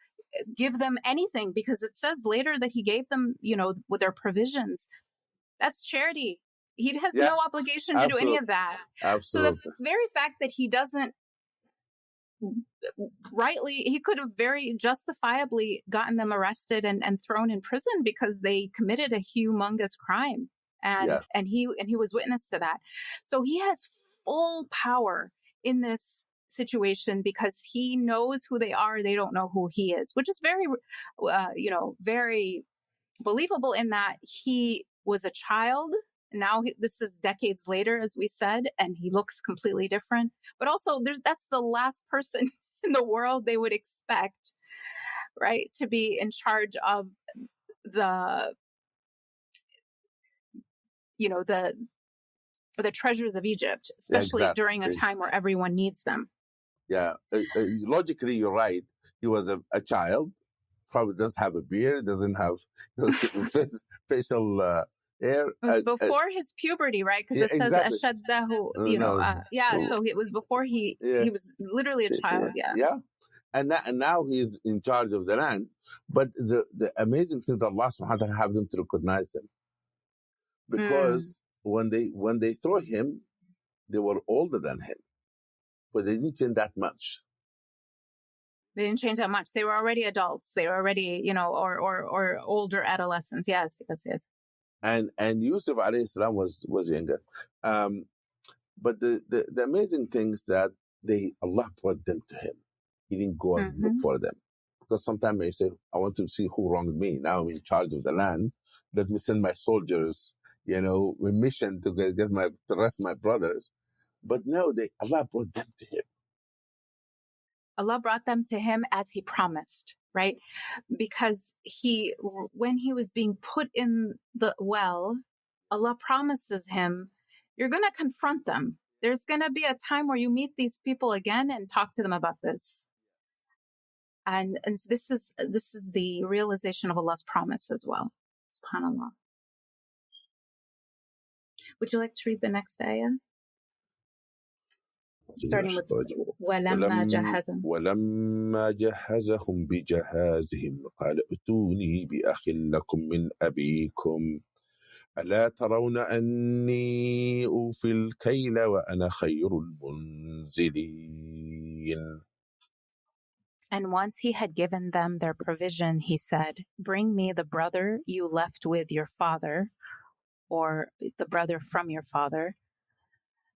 give them anything, because it says later that he gave them, with their provisions. That's charity. He has no obligation to do any of that. Absolutely. So the very fact that he doesn't he could have very justifiably gotten them arrested and thrown in prison because they committed a humongous crime. And he was witness to that. So he has full power in this situation because he knows who they are. They don't know who he is, which is very, very believable in that he was a child. Now this is decades later, as we said, and he looks completely different. But also that's the last person in the world they would expect, right, to be in charge of the or the treasures of Egypt, Yeah, especially exactly. during a time where everyone needs them. Yeah, logically, you're right. He was a child, probably doesn't have a beard, doesn't have facial hair. It was before his puberty, right? Because it says exactly. ashaddahu, so it was before he was literally a child. Yeah. And now he's in charge of the land. But the amazing thing that Allah subhanahu wa ta'ala have them to recognize him. Because when they throw him, they were older than him. But they didn't change that much. They didn't change that much. They were already adults. They were already, or older adolescents. Yes. And Yusuf alayhi salam was younger. But the amazing thing is that Allah brought them to him. He didn't go and look for them. Because sometimes they say, I want to see who wronged me. Now I'm in charge of the land. Let me send my soldiers, with mission to get the rest of my brothers. But no, Allah brought them to him. Allah brought them to him as he promised, right? Because when he was being put in the well, Allah promises him, you're going to confront them. There's going to be a time where you meet these people again and talk to them about this. And this is the realization of Allah's promise as well. SubhanAllah. Would you like to read the next ayah? Starting with وَلَمَّا جَهَّزَهُمْ وَلَمَّا جَهَّزَهُمْ بِجَهَازِهِمْ قَالَ ائْتُونِي بِأَخٍ لَكُمْ مِنْ أَبِيكُمْ أَلَا تَرَوْنَ أَنِّي أُوفِي الْكَيْلَ وَأَنَا خَيْرُ الْمُنزِلِينَ. And once he had given them their provision, he said, bring me the brother you left with your father, or the brother from your father.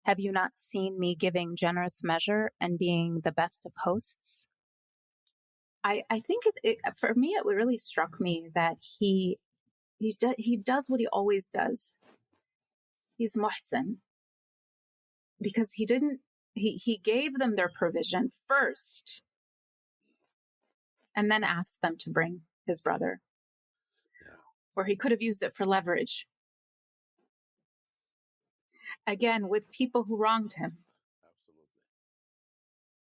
Have you not seen me giving generous measure and being the best of hosts? I think for me, it really struck me that he does what he always does. He's muhsin. Because he gave them their provision first and then asked them to bring his brother. Or he could have used it for leverage. Again, with people who wronged him. Absolutely.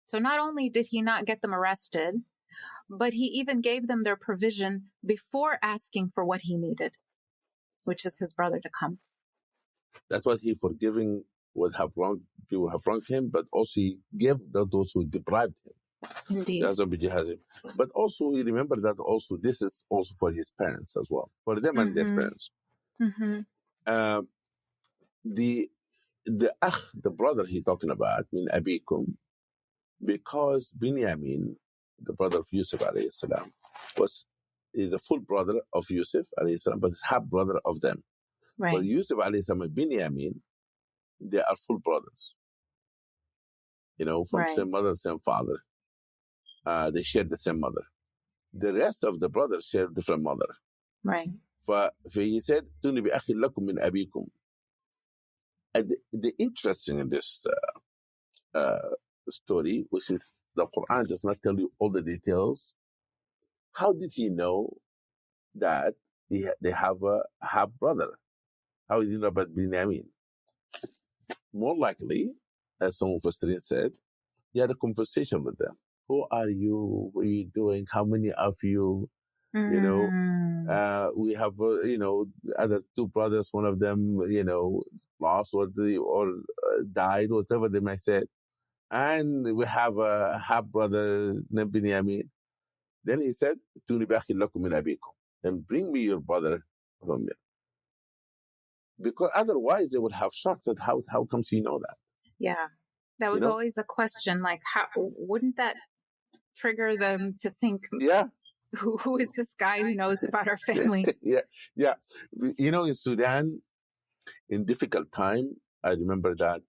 So not only did he not get them arrested, but he even gave them their provision before asking for what he needed, which is his brother to come. That's what he forgiving would have wronged people have wronged him, but also he gave those who deprived him. Indeed. But also we remember that also this is also for his parents as well, for them and their parents. The brother he talking about, min abikum, because Binyamin, the brother of Yusuf alayhi salam, is the full brother of Yusuf alayhi salam, but is half brother of them. Right. But Yusuf alayhi salam and Binyamin, they are full brothers. From same mother, same father. They share the same mother. The rest of the brothers share different mother. Right. He said, "Tuni bi akhi lakum min abikum." And the interesting in this story, which is the Quran does not tell you all the details. How did he know that they have a half brother? How did he know about Binyamin? More likely, as some of us said, he had a conversation with them. Who are you? What are you doing? How many of you? We have, other two brothers. One of them, lost or died, whatever they might say. And we have a half brother named Binyamin. Then he said, "Tuni ba'akhi lakum min abikum." Then bring me your brother from me. Because otherwise they would have shocked that how comes he know that? Yeah. That was always a question. Like, how wouldn't that trigger them to think, who is this guy who knows about our family? Yeah. In Sudan, in difficult time, I remember that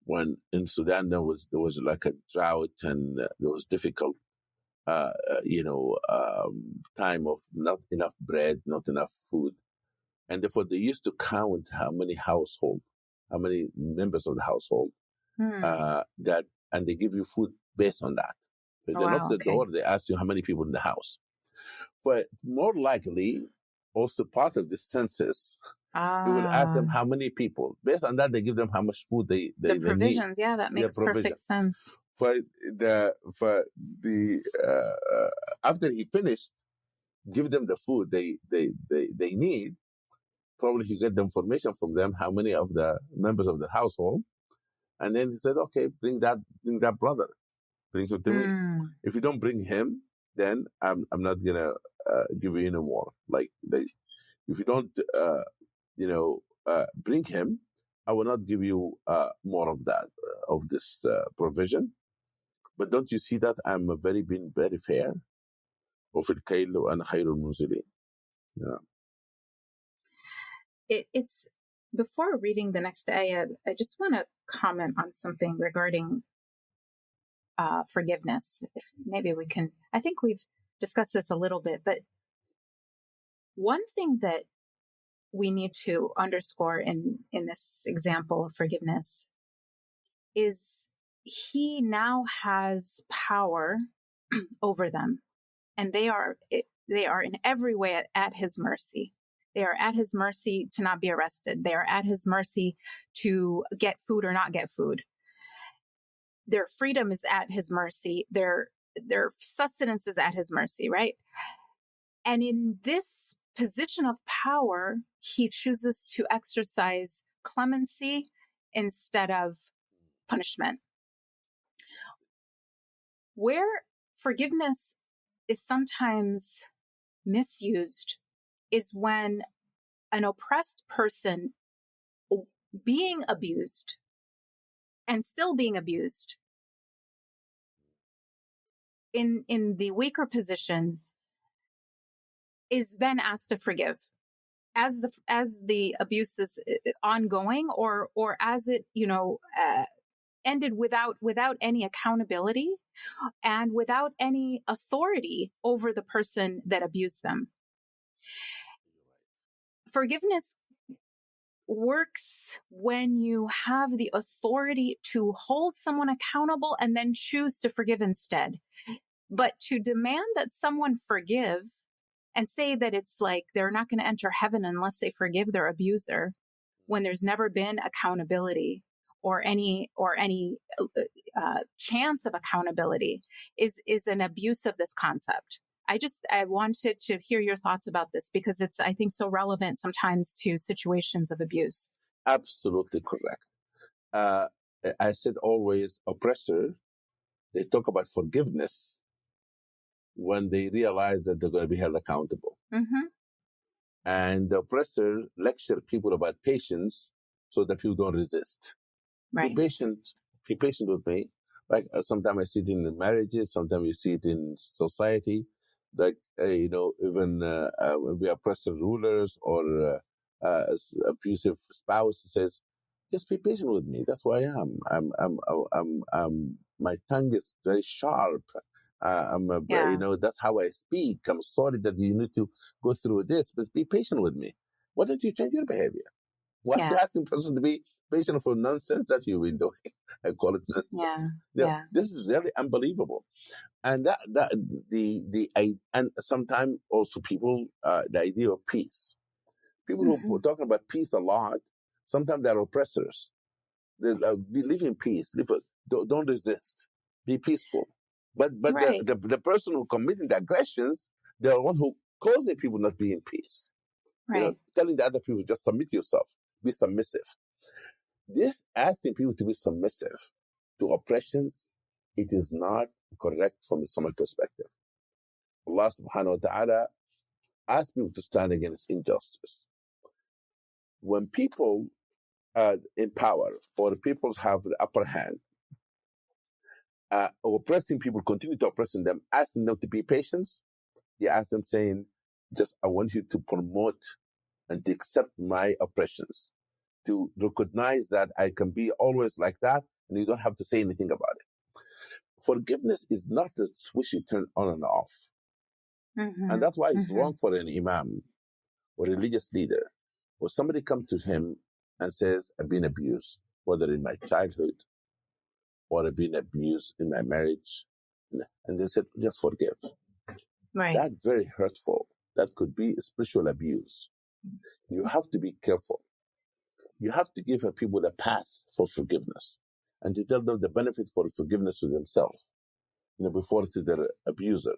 when in Sudan there was like a drought and there was difficult, time of not enough bread, not enough food, and therefore they used to count how many members of the household that, and they give you food based on that. If they knock the door, they ask you how many people in the house. But more likely, also part of the census He will ask them Ah, how many people. Based on that, they give them how much food they the need. provisions. Yeah, that Their makes provision. perfect sense. For the after he finished, give them the food they need. Probably he get the information from them how many of the members of the household, and then he said, "Okay, bring that brother, bring him to me. Mm. If you don't bring him, then I'm not gonna give you any more. Like if you don't bring him, I will not give you more of that of this provision. But don't you see that I'm being very fair? وفي الكيل وأنا خير المنزلين. Yeah. It's before reading the next ayah, I just want to comment on something regarding forgiveness. If maybe we can. I think we've discussed this a little bit, but one thing that we need to underscore in this example of forgiveness is he now has power over them, and they are in every way at his mercy. They are at his mercy to not be arrested. They are at his mercy to get food or not get food. Their freedom is at his mercy. Their sustenance is at his mercy, right? And in this position of power, he chooses to exercise clemency instead of punishment. Where forgiveness is sometimes misused is when an oppressed person being abused and still being abused in the weaker position is then asked to forgive as the abuse is ongoing or as it ended without any accountability and without any authority over the person that abused them. Forgiveness works when you have the authority to hold someone accountable and then choose to forgive instead. But to demand that someone forgive and say that it's like they're not going to enter heaven unless they forgive their abuser, when there's never been accountability or any chance of accountability, is an abuse of this concept. I wanted to hear your thoughts about this because it's, I think, so relevant sometimes to situations of abuse. Absolutely correct. I said always, oppressor, they talk about forgiveness when they realize that they're going to be held accountable. Mm-hmm. And the oppressor lecture people about patience so that people don't resist. Right. Be patient with me. Like sometimes I see it in marriages, sometimes you see it in society. Like, even we oppressive rulers or abusive spouse says, just be patient with me. That's who I am. I'm my tongue is very sharp. That's how I speak. I'm sorry that you need to go through this, but be patient with me. Why don't you change your behavior? Why are you asking a person to be patient for nonsense that you've been doing? I call it nonsense. Yeah. This is really unbelievable. And and sometimes also people, the idea of peace. People who are talking about peace a lot, sometimes they're oppressors. They live in peace. Don't resist. Be peaceful. But right. the person who committing the aggressions, they're the one who causing people not be in peace. Right. Telling the other people, just submit yourself. Be submissive. This asking people to be submissive to oppressions, it is not correct from Islamic perspective. Allah subhanahu wa ta'ala asks people to stand against injustice. When people in power or people have the upper hand, oppressing people, continue to oppressing them, asking them to be patient, you ask them saying, I want you to promote and to accept my oppressions, to recognize that I can be always like that, and you don't have to say anything about it. Forgiveness is not a switch you turn on and off. Mm-hmm. And that's why it's wrong for an imam or religious leader, or somebody comes to him and says, I've been abused, whether in my childhood or I've been abused in my marriage. And they said, just forgive. Right. That's very hurtful. That could be spiritual abuse. You have to be careful. You have to give people a path for forgiveness and to tell them the benefit for forgiveness to themselves, before to their abuser.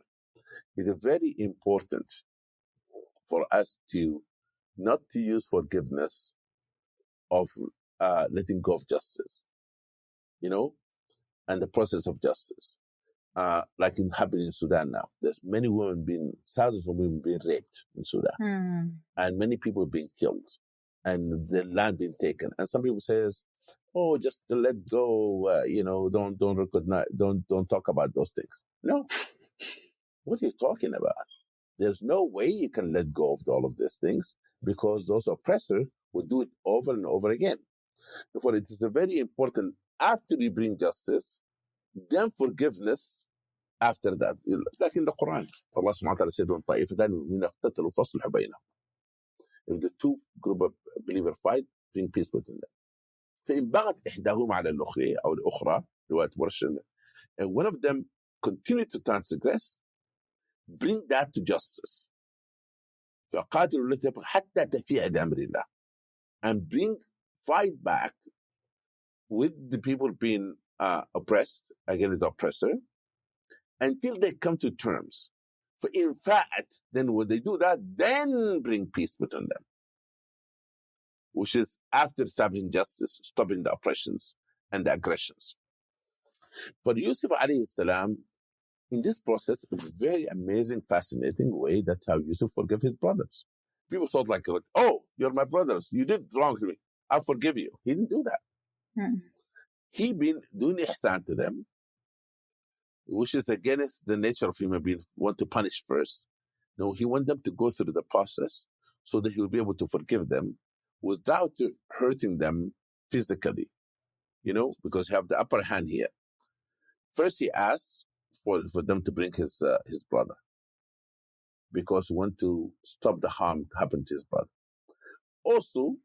It is very important for us to not to use forgiveness of letting go of justice, and the process of justice. Like it happened in Sudan now. There's many women thousands of women being raped in Sudan, and many people being killed, and the land being taken. And some people says, "Oh, just to let go. Don't recognize, don't talk about those things." No, what are you talking about? There's no way you can let go of all of these things because those oppressors will do it over and over again. Therefore, it is very important after you bring justice, then forgiveness after that. Like in the Quran, Allah subhanahu wa ta'ala said, if the two group of believers fight, bring peace between them. فإن بغت إحداهما على الأخرى أو الأخرى رواية ورش, and one of them continue to transgress, bring that to justice. فقاتلوا التي تبغي حتى تفيء إلى أمر الله, and fight back with the people being oppressed against the oppressor until they come to terms. For in fact, then when they do that, then bring peace between them, which is after establishing justice, stopping the oppressions and the aggressions. For Yusuf alayhi salam, in this process, it was a very amazing, fascinating way that how Yusuf forgave his brothers. People thought like, oh, you're my brothers. You did wrong to me. I'll forgive you. He didn't do that. He been doing ihsan to them, which is against the nature of human beings, want to punish first. No, he want them to go through the process so that he will be able to forgive them without hurting them physically, because he have the upper hand here. First, he asked for them to bring his brother because he want to stop the harm happen to his brother. Also,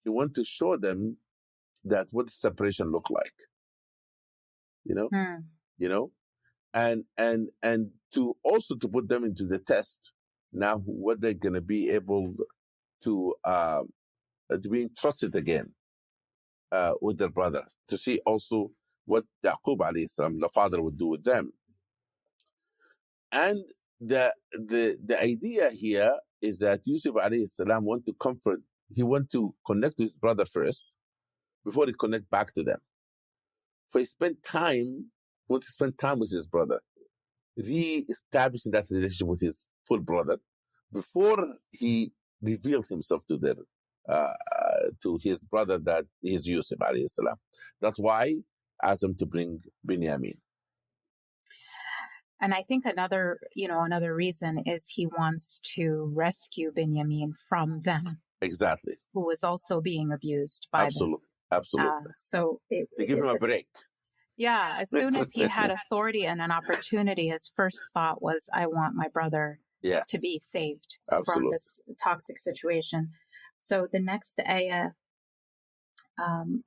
he want to show them that what the separation look like, and to also to put them into the test now what they're going to be able to be entrusted again with their brother, to see also what Yaqub alayhi salam, the father, would do with them. And the idea here is that Yusuf alayhi salam want to comfort, he want to connect to his brother first before he connect back to them. So he want to spend time with his brother, re-establishing that relationship with his full brother before he reveals himself to to his brother, that is Yusuf alayhi salam. That's why I asked him to bring Binyamin. And I think another reason is he wants to rescue Binyamin from them. Exactly. Who is also being abused by them. Absolutely. So they give him a break. Yeah. As soon as he had authority and an opportunity, his first thought was, I want my brother to be saved from this toxic situation. So the next ayah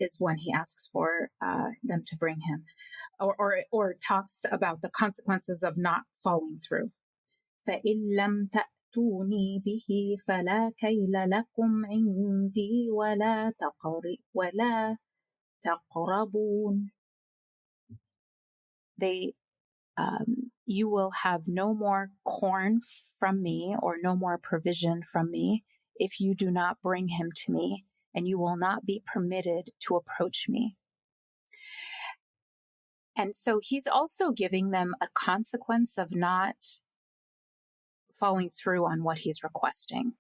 is when he asks for them to bring him, or talks about the consequences of not following through. فَإِن لَمْ تَأْتُونِي بِهِ فَلَا كَيْلَ لَكُمْ عِنْدِي وَلَا تَقْرَبُونَ. You will have no more corn from me, or no more provision from me, if you do not bring him to me, and you will not be permitted to approach me. And so he's also giving them a consequence of not following through on what he's requesting.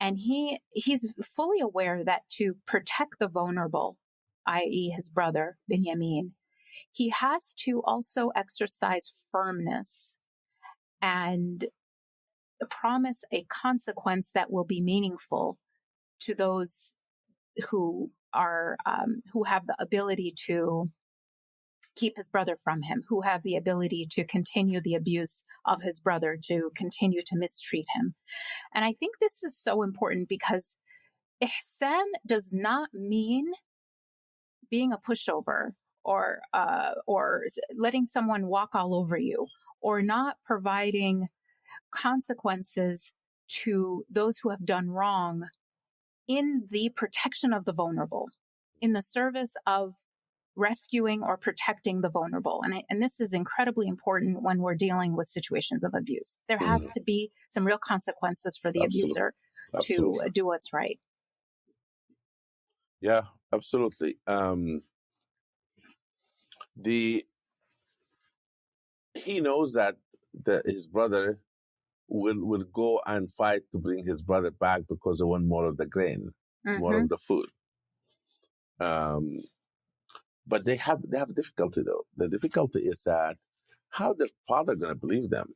And he's fully aware that to protect the vulnerable, i.e. his brother, Binyamin, he has to also exercise firmness and promise a consequence that will be meaningful to those who have the ability to keep his brother from him, who have the ability to continue the abuse of his brother, to continue to mistreat him. And I think this is so important because ihsan does not mean being a pushover or letting someone walk all over you, or not providing consequences to those who have done wrong in the protection of the vulnerable, in the service of rescuing or protecting the vulnerable. And this is incredibly important when we're dealing with situations of abuse. There has to be some real consequences for the abuser to do what's right. Yeah, absolutely. He knows that his brother will go and fight to bring his brother back because they want more of the grain, more of the food. But they have difficulty though. The difficulty is that how their father going to believe them?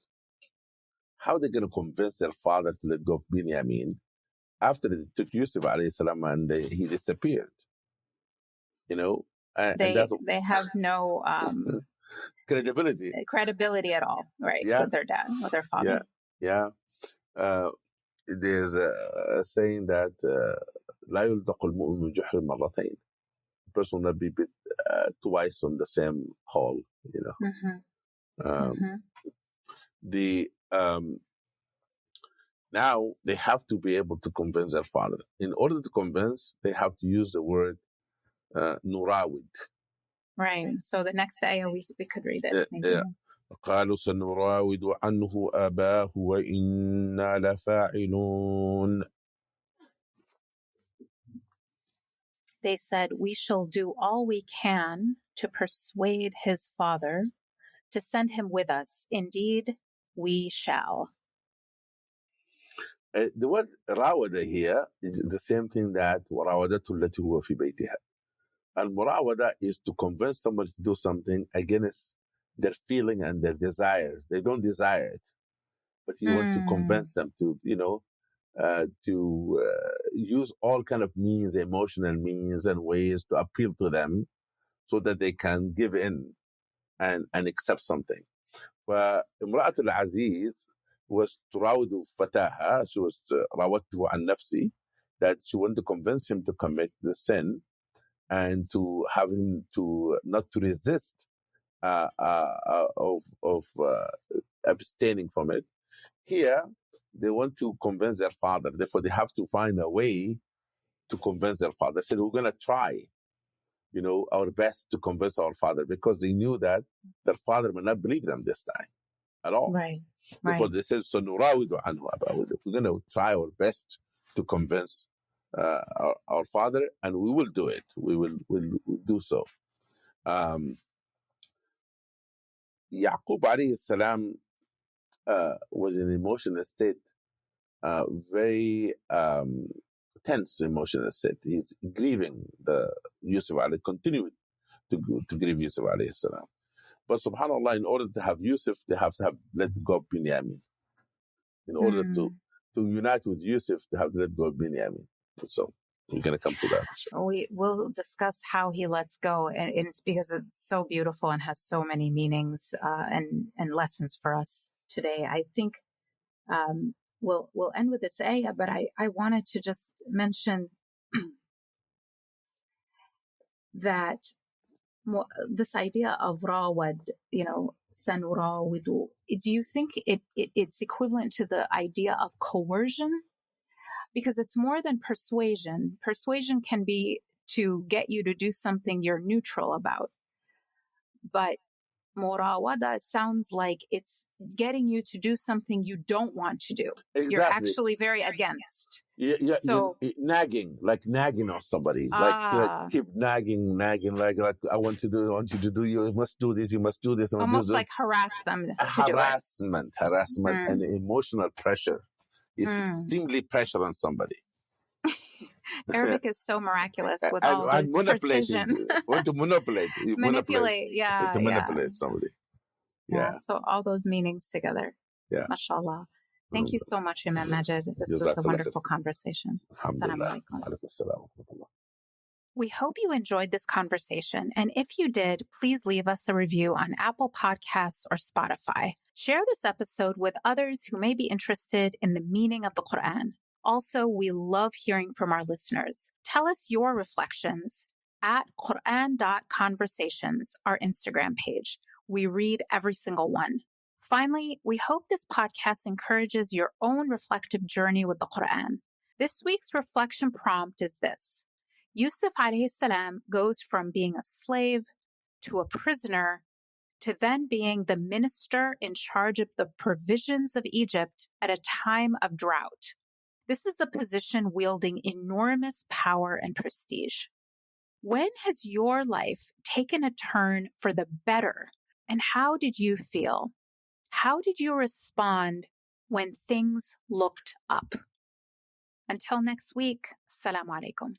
How they going to convince their father to let go of Binyamin after they took Yusuf alayhi salam and he disappeared? You know, they have no credibility at all, right? Yeah. With their dad, with their father. Yeah. There's a saying that لا يلدق المؤمن جحر مرتين. A person will not be bit twice on the same hole, you know. Now they have to be able to convince their father. In order to convince, they have to use the word nurawid. Right. So the next ayah we could read it. قالوا سنراود عنه أباه وإنا لفاعلون. They said, we shall do all we can to persuade his father to send him with us. Indeed, we shall. The word راودة here is the same thing that وراودته التي هو في بيتها. المراودة is to convince someone to do something against their feeling and their desire. They don't desire it, but you want to convince them to, you know, to use all kind of means, emotional means and ways to appeal to them so that they can give in and accept something. فامرأة العزيز was تراود فتاها. She was راودته عن نفسي, that she wanted to convince him to commit the sin and to have him to not to resist of abstaining from it. Here, they want to convince their father. Therefore, they have to find a way to convince their father. They said, we're going to try, you know, our best to convince our father, because they knew that their father will not believe them this time at all. Right. Therefore, they said, so نراود عنه أباه. We're going to try our best to convince our father, and we will do it. We'll do so. Yaqub alayhi salam was in an emotional state, very tense emotional state. He's grieving the Yusuf alayhi, continued to grieve Yusuf alayhi salam. But subhanAllah, in order to have Yusuf, they have to have let go of Binyamin. In order to unite with Yusuf, they have to let go of Binyamin. So we're going to come to that. We will discuss how he lets go, and it's because it's so beautiful and has so many meanings and lessons for us today. I think we'll end with this ayah, but I wanted to just mention that this idea of rawad, you know, sanurawidu, do you think it's equivalent to the idea of coercion? Because it's more than persuasion. Persuasion can be to get you to do something you're neutral about. But murawada sounds like it's getting you to do something you don't want to do. Exactly. You're actually very against. Yeah, so nagging on somebody, like keep nagging, like I want you to do, you must do this, almost like harass them to do it. Harassment and emotional pressure. It's extremely pressure on somebody. Arabic is so miraculous with all this precision. Want to manipulate. Manipulate somebody. Yeah. So all those meanings together. Yeah. MashaAllah. Thank you so much, Imam Majid. This was a wonderful conversation. Assalamu alaikum. We hope you enjoyed this conversation, and if you did, please leave us a review on Apple Podcasts or Spotify. Share this episode with others who may be interested in the meaning of the Quran. Also, we love hearing from our listeners. Tell us your reflections at Quran.conversations, our Instagram page. We read every single one. Finally, we hope this podcast encourages your own reflective journey with the Quran. This week's reflection prompt is this. Yusuf alayhi salam goes from being a slave to a prisoner to then being the minister in charge of the provisions of Egypt at a time of drought. This is a position wielding enormous power and prestige. When has your life taken a turn for the better, and how did you feel? How did you respond when things looked up? Until next week, Assalamu alaikum.